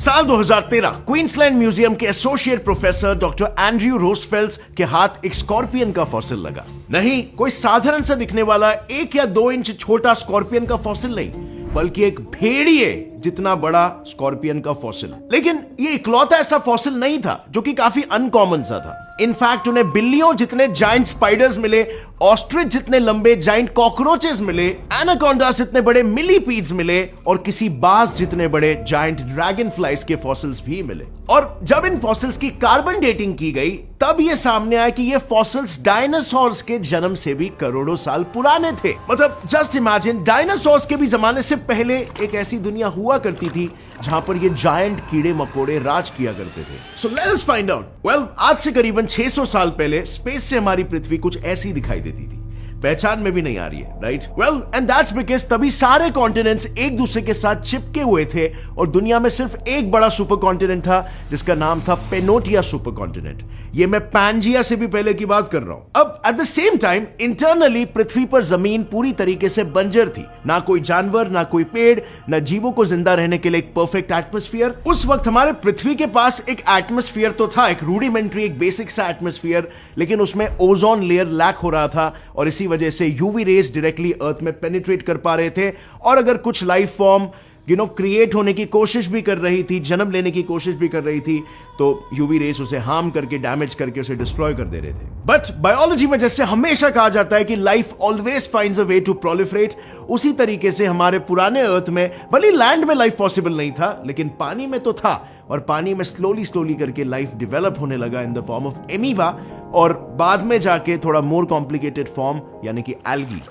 साल 2013 Queensland museum के associate professor doctor Andrew रोजफेल्ड के हाथ एक स्कॉर्पियन का फॉसिल लगा। नहीं, कोई साधारण सा दिखने वाला 1 या 2 इंच छोटा स्कॉर्पियन का फॉसिल नहीं, बल्कि एक भेड़िए जितना बड़ा स्कॉर्पियन का फॉसिल। लेकिन ये इकलौता ऐसा फॉसिल नहीं था जो कि काफी अनकॉमन सा था। इनफैक्ट उन्हें बिल्लियों जितने जायंट स्पाइडर्स मिले, ऑस्ट्रिच जितने लंबे जायंट कॉकरोचेस मिले, एनाकोंडास जितने बड़े मिलीपीड्स मिले और किसी बाज जितने बड़े जायंट ड्रैगन फ्लाइज के फॉसिल्स भी मिले। और जब इन फॉसिल्स की कार्बन डेटिंग की गई तब यह सामने आया कि ये फॉसिल्स डायनासोर्स के जन्म से भी करोड़ों साल पुराने थे। मतलब जस्ट इमेजिन, डायनासोर्स के भी जमाने से पहले एक ऐसी दुनिया हुआ करती थी जहां पर ये जायंट कीड़े मकोड़े राज किया करते थे। So let us find out. Well, आज से करीबन 600 साल पहले स्पेस से हमारी पृथ्वी कुछ ऐसी दिखाई देती थी। पहचान में भी नहीं आ रही है, right? Well, and that's because तभी सारे कॉन्टिनेंट्स एक दूसरे के साथ चिपके हुए थे और दुनिया में सिर्फ एक बड़ा सुपर कॉन्टिनेंट था जिसका नाम था पेनोटिया सुपर कॉन्टिनेंट। ये मैं पैंजिया से भी पहले की बात कर रहा हूं। अब at the same time internally पृथ्वी पर जमीन पूरी तरीके से बंजर थी। ना कोई जानवर, ना कोई पेड़, ना जीवों को जिंदा रहने के लिए एक परफेक्ट एटमॉस्फेयर। उस वक्त हमारे पृथ्वी के पास एक एटमॉस्फेयर तो था, एक रूडिमेंट्री, एक बेसिक सा एटमॉस्फेयर, लेकिन उसमें ओजोन लेयर लैक हो रहा था और इसी वजह से यूवी रेज डायरेक्टली अर्थ में पेनिट्रेट कर पा रहे थे। और अगर कुछ लाइफ फॉर्म क्रिएट होने की कोशिश भी कर रही थी, जन्म लेने की कोशिश भी कर रही थी, तो यूवी रेस उसे हार्म करके, डैमेज करके उसे डिस्ट्रॉय कर दे रहे थे। बट बायोलॉजी में जैसे हमेशा कहा जाता है कि life always finds a way to proliferate, उसी तरीके से हमारे पुराने अर्थ में भले लैंड में लाइफ पॉसिबल नहीं था, लेकिन पानी में तो था। और पानी में स्लोली करके लाइफ डेवलप होने लगा in the form of amoeba और बाद में जाके थोड़ा मोर कॉम्प्लिकेटेड फॉर्म यानी कि algae.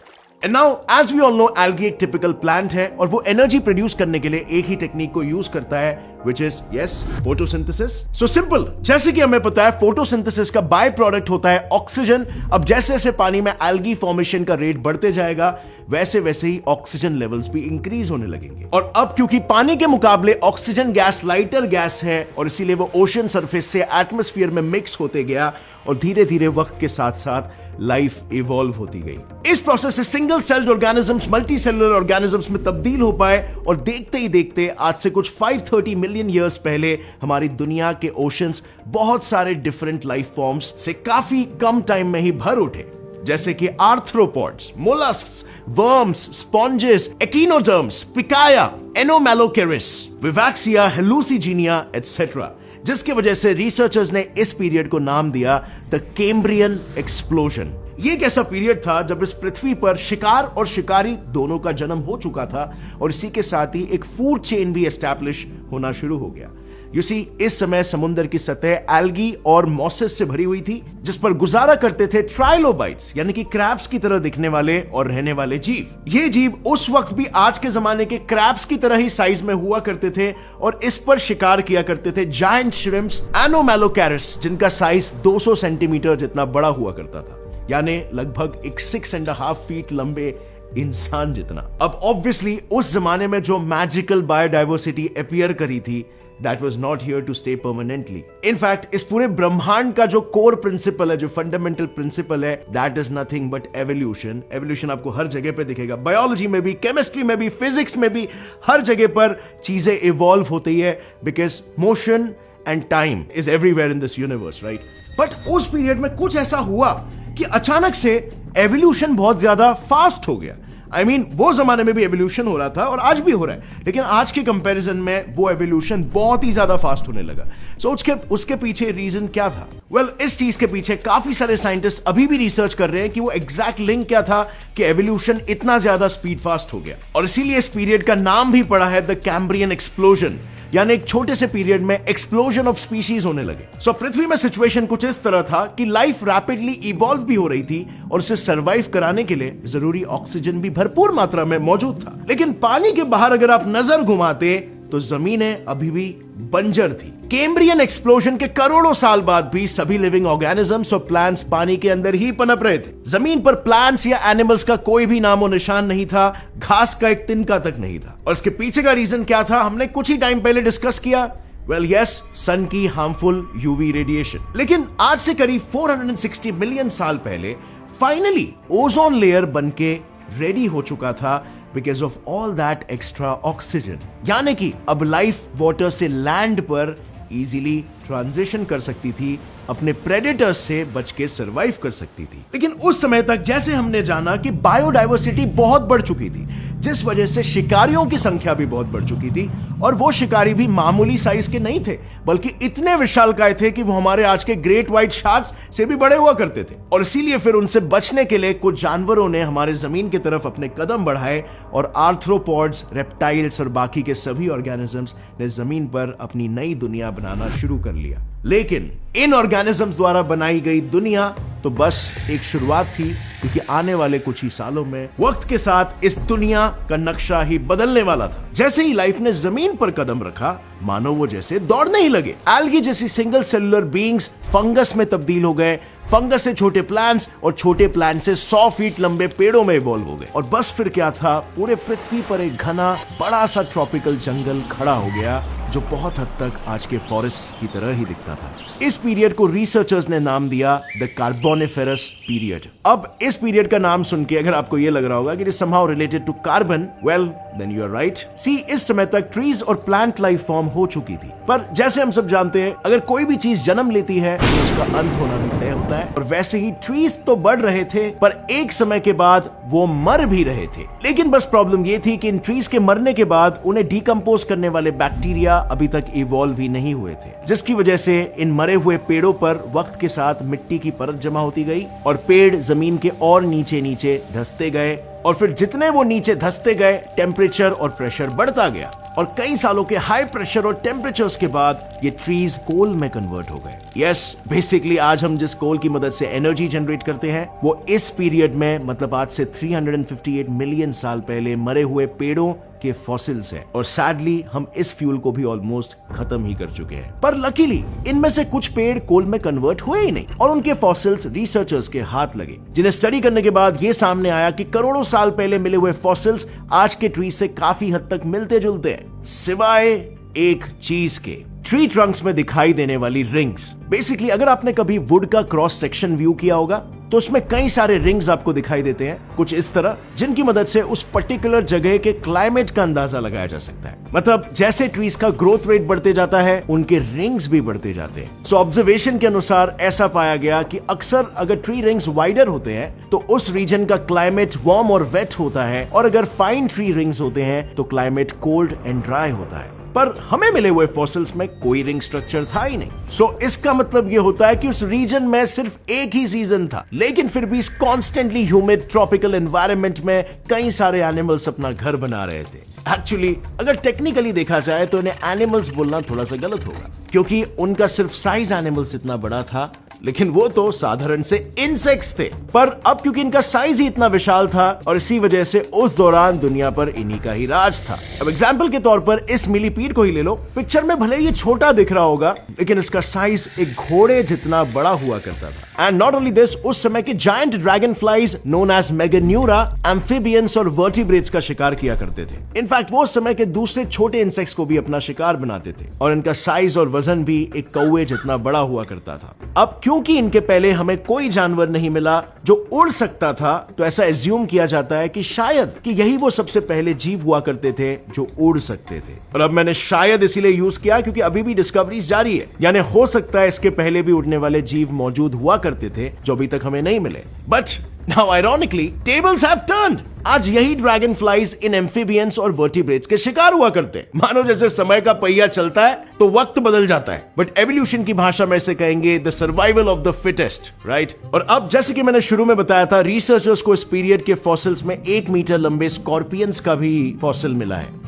And now, as we all know, algae एक टिपिकल प्लांट है और वो एनर्जी प्रोड्यूस करने के लिए एक ही टेक्निक को यूज करता है, which is yes, photosynthesis. So simple, जैसे कि हमें पता है फोटोसिंथेसिस का बाय प्रोडक्ट होता है ऑक्सीजन। अब जैसे जैसे पानी में एल्गी फॉर्मेशन का रेट बढ़ते जाएगा वैसे वैसे ही ऑक्सीजन लेवल्स भी इंक्रीज होने लगेंगे। और अब क्योंकि पानी के मुकाबले ऑक्सीजन गैस लाइटर गैस है और इसीलिए वो ओशन सरफेस से एटमॉस्फेयर में मिक्स होते गया और धीरे धीरे वक्त के साथ साथ लाइफ इवॉल्व होती गई। इस प्रोसेस से single celled organisms multi cellular organisms में तब्दील हो पाए और देखते ही देखते आज से कुछ 530 मिलियन ईयर्स पहले हमारी दुनिया के ओशंस बहुत सारे डिफरेंट लाइफ फॉर्म्स से काफी कम टाइम में ही भर उठे, जैसे कि arthropods, molluscs, worms, sponges, echinoderms, Pikaia, Anomalocaris, Wiwaxia, Hallucigenia etcetera, जिसकी वजह से रिसर्चर्स ने इस पीरियड को नाम दिया द कैम्ब्रियन एक्सप्लोजन। ये एक ऐसा पीरियड था जब इस पृथ्वी पर शिकार और शिकारी दोनों का जन्म हो चुका था और इसी के साथ ही एक फूड चेन भी एस्टैब्लिश होना शुरू हो गया। You see, इस समय समुद्र की सतह एल्गी और मॉसेस से भरी हुई थी जिस पर गुजारा करते थे ट्राइलोबाइट्स यानी कि क्रैब्स की तरह दिखने वाले और रहने वाले जीव। ये जीव उस वक्त भी आज के जमाने के क्रैब्स की तरह ही साइज में हुआ करते थे और इस पर शिकार किया करते थे जायंट श्रिम्प्स, एनोमैलोकैरिस, जिनका साइज 200 सेंटीमीटर जितना बड़ा हुआ करता था, यानी लगभग एक 6.5 फीट लंबे इंसान जितना। अब ऑब्वियसली उस जमाने में जो मैजिकल बायोडाइवर्सिटी अपीयर करी थी, that was not here to stay permanently. In fact, इस पूरे ब्रह्मांड का जो कोर प्रिंसिपल है, जो फंडामेंटल प्रिंसिपल है, that is nothing but evolution. Evolution आपको हर जगह पे दिखेगा, बायोलॉजी में भी, केमिस्ट्री में भी, फिजिक्स में भी, हर जगह पर चीजें इवॉल्व होती है because motion and time is everywhere in this universe, right? But उस पीरियड में कुछ ऐसा हुआ कि अचानक से एवोल्यूशन बहुत ज्यादा फास्ट हो गया। I mean, वो जमाने में भी एवोल्यूशन हो रहा था और आज भी हो रहा है, लेकिन आज के कंपैरिजन में वो एवोल्यूशन बहुत ही ज्यादा फास्ट होने लगा। सो उसके पीछे रीजन क्या था? वेल, इस चीज के पीछे काफी सारे साइंटिस्ट अभी भी रिसर्च कर रहे हैं कि वो एग्जैक्ट लिंक क्या था कि एवोल्यूशन इतना ज्यादा स्पीड फास्ट हो गया। और इसीलिए इस पीरियड का नाम भी पड़ा है द कैम्ब्रियन एक्सप्लोजन, यानी एक छोटे से पीरियड में एक्सप्लोजन ऑफ स्पीशीज होने लगे। सो पृथ्वी में सिचुएशन कुछ इस तरह था कि लाइफ रैपिडली इवॉल्व भी हो रही थी और इसे सरवाइव कराने के लिए जरूरी ऑक्सीजन भी भरपूर मात्रा में मौजूद था। लेकिन पानी के बाहर अगर आप नजर घुमाते तो जमीनें अभी भी बंजर थी। कैम्ब्रियन एक्सप्लोजन के करोड़ों साल बाद भी सभी लिविंग ऑर्गेनिजम्स और प्लांट्स पानी के अंदर ही पनप रहे थे। जमीन पर प्लांट्स या एनिमल्स का कोई भी नामो निशान नहीं था, घास का एक तिनका तक नहीं था। और इसके पीछे का रीजन क्या था हमने कुछ ही टाइम पहले डिस्कस किया। वेल यस, सन की हार्मफुल यूवी रेडिएशन। लेकिन आज से करीब 460 मिलियन साल पहले फाइनली ओजोन लेयर बनके रेडी हो चुका था because of all that extra oxygen. यानी कि अब लाइफ वाटर से लैंड पर इजीली ट्रांजिशन कर सकती थी, अपने प्रेडेटर्स से बच के सरवाइव कर सकती थी। लेकिन उस समय तक जैसे हमने जाना कि बायोडाइवर्सिटी बहुत बढ़ चुकी थी, जिस वजह से शिकारियों की संख्या भी बहुत बढ़ चुकी थी, और वो शिकारी भी मामूली साइज के नहीं थे, बल्कि इतने विशालकाय थे कि वो हमारे आज के ग्रेट व्हाइट शार्क्स से भी बड़े हुआ करते थे। और इसीलिए फिर उनसे बचने के लिए कुछ जानवरों ने हमारे जमीन की तरफ अपने कदम बढ़ाए और आर्थ्रोपॉड्स, रेप्टाइल्स और बाकी के सभी ऑर्गेनिजम्स ने जमीन पर अपनी नई दुनिया बनाना शुरू कर लिया। लेकिन इन ऑर्गेनिजम्स द्वारा बनाई गई दुनिया तो बस एक शुरुआत थी, क्योंकि आने वाले कुछ ही सालों में वक्त के साथ इस दुनिया का नक्शा ही बदलने वाला था। जैसे ही लाइफ ने जमीन पर कदम रखा, मानो वो जैसे दौड़ने ही लगे। एल्गी जैसी सिंगल सेलुलर बीइंग्स फंगस में तब्दील हो गए, फंगस से छोटे प्लांट्स और छोटे प्लांट से 100 फीट लंबे पेड़ों में इवॉल्व हो गए। और बस फिर क्या था, पूरे पृथ्वी पर एक घना बड़ा सा ट्रॉपिकल जंगल खड़ा हो गया, जो बहुत हद तक आज के फॉरेस्ट की तरह ही दिखता था। इस पीरियड को रिसर्चर्स ने नाम दिया द कार्बोनिफेरस पीरियड। अब इस पीरियड का नाम सुन के अगर आपको यह लग रहा होगा कि it is somehow related to carbon, well then you are right. See, इस समय तक ट्रीज और प्लांट लाइफ फॉर्म हो चुकी थी, पर जैसे हम सब जानते हैं, अगर कोई भी चीज जन्म लेती है तो उसका अंत होना भी तय होता है। और वैसे ही ट्रीज तो बढ़ रहे थे, पर एक समय के बाद वो मर भी रहे थे। लेकिन बस प्रॉब्लम ये थी कि इन ट्रीज के मरने के बाद उन्हें डिकम्पोज करने वाले बैक्टीरिया अभी तक इवॉल्व ही नहीं हुए थे, जिसकी वजह से इन मरे हुए पेड़ों पर वक्त के साथ मिट्टी की परत जमा होती गई और पेड़ जमीन के और नीचे नीचे धंसते गए। और फिर जितने वो नीचे धंसते गए, टेम्परेचर और प्रेशर बढ़ता गया, और कई सालों के हाई प्रेशर और टेम्परेचर्स के बाद ये ट्रीज कोल में कन्वर्ट हो गए। यस, बेसिकली आज हम जिस कोल की मदद से एनर्जी जनरेट करते हैं, वो इस पीरियड में, मतलब आज से 358 मिलियन साल पहले मरे हुए पेड़ों के फॉसिल्स हैं। और सैडली हम इस फ्यूल को भी ऑलमोस्ट खत्म ही कर चुके हैं। पर लकीली इनमें से कुछ पेड़ कोल में कन्वर्ट हुए ही नहीं, और उनके फॉसिल्स रिसर्चर्स के हाथ लगे, जिन्हें स्टडी करने के बाद ये सामने आया कि करोड़ों साल पहले मिले हुए फॉसिल्स आज के ट्री से काफी हद तक मिलते जुलते हैं, सिवाय एक चीज के, ट्री ट्रंक्स में दिखाई देने वाली रिंग्स। बेसिकली अगर आपने कभी वुड का क्रॉस सेक्शन व्यू किया होगा, तो उसमें कई सारे रिंग्स आपको दिखाई देते हैं, कुछ इस तरह, जिनकी मदद से उस पर्टिकुलर जगह के क्लाइमेट का अंदाजा लगाया जा सकता है। मतलब जैसे ट्रीज का ग्रोथ रेट बढ़ते जाता है, उनके रिंग्स भी बढ़ते जाते हैं। सो ऑब्जर्वेशन के अनुसार ऐसा पाया गया कि अक्सर अगर ट्री रिंग्स वाइडर होते हैं तो उस रीजन का क्लाइमेट वार्म और वेट होता है, और अगर फाइन ट्री रिंग्स होते हैं तो क्लाइमेट कोल्ड एंड ड्राई होता है। पर हमें मिले हुए फॉसिल्स में कोई रिंग स्ट्रक्चर था ही नहीं। सो इसका मतलब यह होता है कि उस रीजन में सिर्फ एक ही सीजन था, लेकिन फिर भी इस कॉन्स्टेंटली ह्यूमिड ट्रॉपिकल एनवायरनमेंट में कई सारे एनिमल्स अपना घर बना रहे थे। एक्चुअली अगर टेक्निकली देखा जाए तो इन्हें एनिमल्स बोलना थोड़ा सा गलत होगा, क्योंकि उनका सिर्फ साइज एनिमल्स इतना बड़ा था, लेकिन वो तो साधारण से इंसेक्ट्स थे। पर अब क्योंकि इनका साइज ही इतना विशाल था, और इसी वजह से उस दौरान दुनिया पर इन्हीं का ही राज था। अब एग्जाम्पल के तौर पर इस मिलीपीड को ही ले लो। पिक्चर में भले ये छोटा दिख रहा होगा, लेकिन इसका साइज एक घोड़े जितना बड़ा हुआ करता था। एंड नॉट ओनली दिस, उस समय के giant dragonflies known as Meganeura amphibians और वर्टिब्रेट्स का शिकार किया करते थे। इनफैक्ट वो उस समय के दूसरे छोटे इंसेक्ट्स को भी अपना शिकार बनाते थे, और इनका साइज और वजन भी एक कौवे जितना बड़ा हुआ करता था। अब क्योंकि इनके पहले हमें कोई जानवर नहीं मिला जो उड़ सकता था, तो ऐसा एज्यूम किया जाता है कि शायद कि यही वो सबसे पहले जीव हुआ करते थे जो उड़ सकते थे। और अब मैंने शायद इसीलिए यूज किया क्योंकि अभी भी डिस्कवरीज जारी है, यानी हो सकता है इसके पहले भी उड़ने वाले जीव मौजूद हुआ करते थे जो अभी तक हमें नहीं मिले। But now ironically tables have turned. आज यही ड्रैगन फ्लाइज इन एम्फिबियंस और वर्टिब्रेट्स के शिकार हुआ करते हैं। मानो जैसे समय का पहिया चलता है तो वक्त बदल जाता है, बट एवोल्यूशन की भाषा में इसे कहेंगे the survival of the fittest, right. और अब जैसे कि मैंने शुरू में बताया था, रिसर्चर्स को इस पीरियड के फॉसिल्स में 1 मीटर लंबे स्कॉर्पियंस का भी फॉसिल मिला है।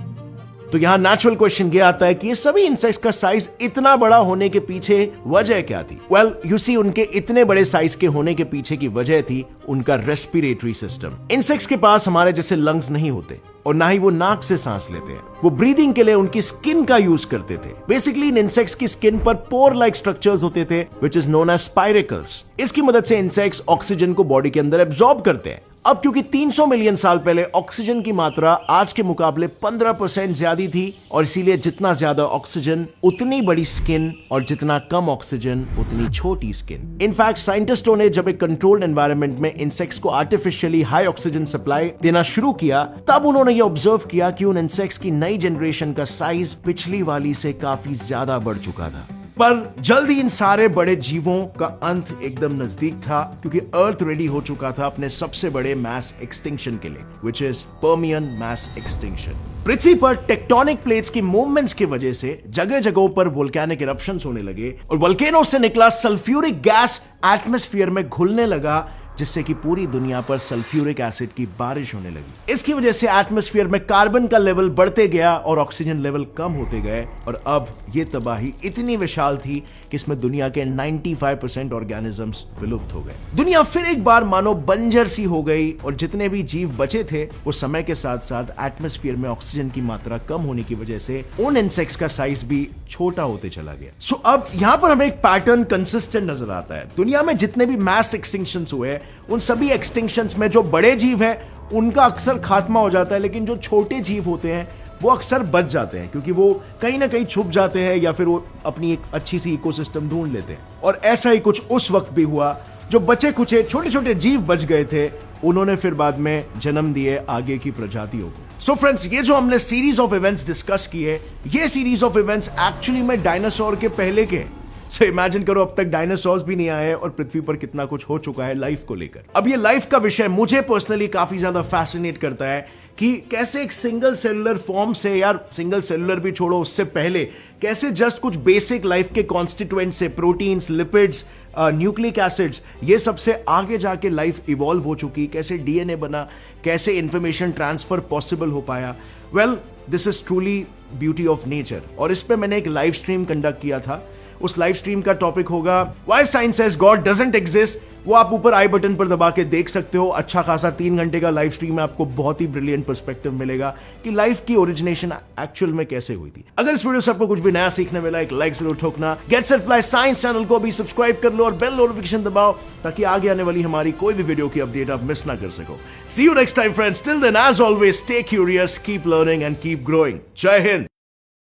तो यहां नेचुरल क्वेश्चन ये आता है कि ये सभी इंसेक्ट्स का साइज इतना बड़ा होने के पीछे वजह क्या थी? वेल, यू सी, उनके इतने बड़े साइज के होने के पीछे की वजह थी उनका रेस्पिरेटरी सिस्टम। इंसेक्ट्स के पास हमारे जैसे लंग्स नहीं होते, और ना ही वो नाक से सांस लेते हैं। वो ब्रीदिंग के लिए उनकी स्किन का यूज करते थे। बेसिकली इन इंसेक्ट्स की स्किन पर पोर लाइक स्ट्रक्चर्स होते थे, which is known as spiracles. इसकी मदद से इंसेक्ट्स ऑक्सीजन को बॉडी के अंदर एब्जॉर्ब करते हैं। अब क्योंकि 300 मिलियन साल पहले ऑक्सीजन की मात्रा आज के मुकाबले 15% ज्यादा थी और इसीलिए जितना ज्यादा ऑक्सीजन उतनी बड़ी स्किन और जितना कम ऑक्सीजन उतनी छोटी स्किन। इनफैक्ट साइंटिस्टों ने जब एक कंट्रोल्ड एनवायरनमेंट में इंसेक्ट्स को आर्टिफिशियली हाई ऑक्सीजन सप्लाई देना शुरू किया, तब उन्होंने ये ऑब्जर्व किया कि उन इंसेक्ट्स की नई जनरेशन का साइज पिछली वाली से काफी ज्यादा बढ़ चुका था। पर जल्द ही इन सारे बड़े जीवों का अंत एकदम नजदीक था, क्योंकि अर्थ रेडी हो चुका था अपने सबसे बड़े मैस एक्सटिंक्शन के लिए, which is Permian mass extinction. पृथ्वी पर टेक्टोनिक प्लेट्स की मूवमेंट्स की वजह से जगह जगहों पर वोल्केनिक इरप्शंस होने लगे और वोल्केनो से निकला सल्फ्यूरिक गैस एटमॉस्फेयर में घुलने लगा, जिससे कि पूरी दुनिया पर सल्फ्यूरिक एसिड की बारिश होने लगी। इसकी वजह से एटमॉस्फेयर में कार्बन का लेवल बढ़ते गया और ऑक्सीजन लेवल कम होते गए और अब ये तबाही इतनी विशाल थी कि इसमें दुनिया के 95% ऑर्गेनिजम्स विलुप्त हो गए। दुनिया फिर एक बार मानो बंजर सी हो गई और जितने भी जीव बचे थे वो समय के साथ साथ एटमॉस्फेयर में ऑक्सीजन की मात्रा कम होने की वजह से उन इंसेक्ट्स का साइज भी छोटा होते चला गया। सो अब यहां पर हमें एक पैटर्न कंसिस्टेंट नजर आता है। दुनिया में जितने भी मैस एक्सटिंक्शंस हुए, उन सभी एक्सटिंक्शंस में जो बड़े जीव हैं उनका अक्सर खात्मा हो जाता है, लेकिन जो छोटे जीव होते हैं वो अक्सर बच जाते हैं, क्योंकि वो कहीं ना कहीं छुप जाते हैं या फिर वो अपनी एक अच्छी सी इकोसिस्टम ढूंढ लेते हैं। और ऐसा ही कुछ उस वक्त भी हुआ। जो बचे कुचे छोटे छोटे जीव बच गए थे, उन्होंने फिर बाद में जन्म दिए आगे की प्रजातियों को। सो फ्रेंड्स, ये जो हमने सीरीज ऑफ इवेंट्स डिस्कस किए, ये सीरीज ऑफ इवेंट्स एक्चुअली में डायनासोर के पहले के। सो इमेजिन करो, अब तक डायनासोर्स भी नहीं आए और पृथ्वी पर कितना कुछ हो चुका है लाइफ को लेकर। अब ये लाइफ का विषय मुझे पर्सनली काफी ज्यादा फैसिनेट करता है कि कैसे एक सिंगल सेलुलर फॉर्म से, यार सिंगल सेलुलर भी छोड़ो, उससे पहले कैसे जस्ट कुछ बेसिक लाइफ के कॉन्स्टिट्यूएंट से प्रोटीन्स, लिपिड्स, न्यूक्लिक एसिड्स, ये सबसे आगे जाके लाइफ इवॉल्व हो चुकी, कैसे डीएनए बना, कैसे इंफॉर्मेशन ट्रांसफर पॉसिबल हो पाया। Well, this is truly beauty of nature. और इस पे मैंने एक लाइव स्ट्रीम कंडक्ट किया था। उस लाइव स्ट्रीम का टॉपिक होगा why science says God doesn't exist. वो आप ऊपर आई बटन पर दबा के देख सकते हो। अच्छा खासा 3 घंटे का लाइव स्ट्रीम में आपको बहुत ही ब्रिलियंट पर्सपेक्टिव मिलेगा कि लाइफ की ओरिजिनेशन एक्चुअल में कैसे हुई थी। अगर इस वीडियो से आपको कुछ भी नया सीखने मिला, एक लाइक जरूर ठोकना। Gets it fly science channel को भी सब्सक्राइब कर लो और बेल नोटिफिकेशन दबाओ, ताकि आगे आने वाली हमारी कोई भी वीडियो की अपडेट आप मिस ना कर सको। See you next time friends, till then as always stay curious, keep learning and keep growing. जय हिंद।